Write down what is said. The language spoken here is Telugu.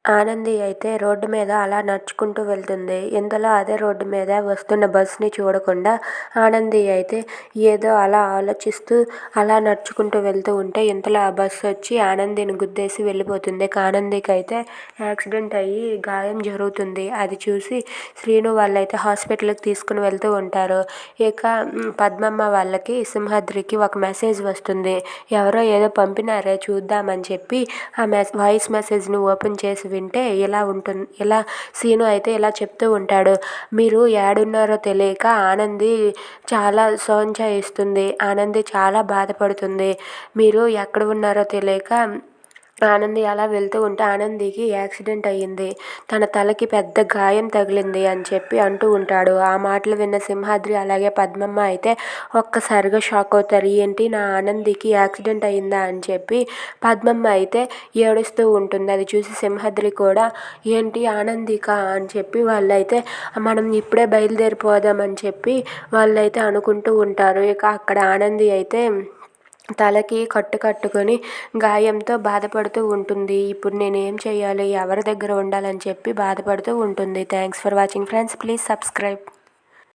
ఆనంది అయితే రోడ్డు మీద అలా నడుచుకుంటూ వెళ్తుంది. ఇంతలో అదే రోడ్డు మీద వస్తున్న బస్సుని చూడకుండా ఆనంది అయితే ఏదో అలా ఆలోచిస్తూ అలా నడుచుకుంటూ వెళ్తూ ఉంటే ఇంతలో ఆ బస్సు వచ్చి ఆనందిని గుద్దేసి వెళ్ళిపోతుంది. ఆనందికి అయితే యాక్సిడెంట్ అయ్యి గాయం జరుగుతుంది. అది చూసి శ్రీను వాళ్ళైతే హాస్పిటల్కి తీసుకుని వెళ్తూ ఉంటారు. ఇక పద్మమ్మ వాళ్ళకి సింహాద్రికి ఒక మెసేజ్ వస్తుంది. ఎవరో ఏదో పంపినారే చూద్దామని చెప్పి ఆ వాయిస్ మెసేజ్ని ఓపెన్ చేసి వింటే ఇలా సీను అయితే ఇలా చెప్తూ ఉంటాడు. మీరు ఏడున్నారో తెలియక ఆనంది చాలా సోంచాయిస్తుంది. ఆనంది చాలా బాధపడుతుంది. మీరు ఎక్కడ ఉన్నారో తెలియక ఆనంది అలా వెళ్తూ ఉంటే ఆనందికి యాక్సిడెంట్ అయ్యింది. తన తలకి పెద్ద గాయం తగిలింది అని చెప్పి అంటూ ఉంటాడు. ఆ మాటలు విన్న సింహాద్రి అలాగే పద్మమ్మ అయితే ఒక్కసారిగా షాక్ అవుతారు. ఏంటి నా ఆనందికి యాక్సిడెంట్ అయ్యిందా అని చెప్పి పద్మమ్మ అయితే ఏడుస్తూ ఉంటుంది. అది చూసి సింహాద్రి కూడా ఏంటి ఆనందికా అని చెప్పి వాళ్ళైతే మనం ఇప్పుడే బయలుదేరిపోదామని చెప్పి వాళ్ళైతే అనుకుంటూ ఉంటారు. ఇక అక్కడ ఆనంది అయితే తలకి కట్టుకొని గాయంతో బాధపడుతూ ఉంటుంది. ఇప్పుడు నేనేం చేయాలి, ఎవరి దగ్గర ఉండాలని చెప్పి బాధపడుతూ ఉంటుంది. Thanks for watching friends. Please subscribe.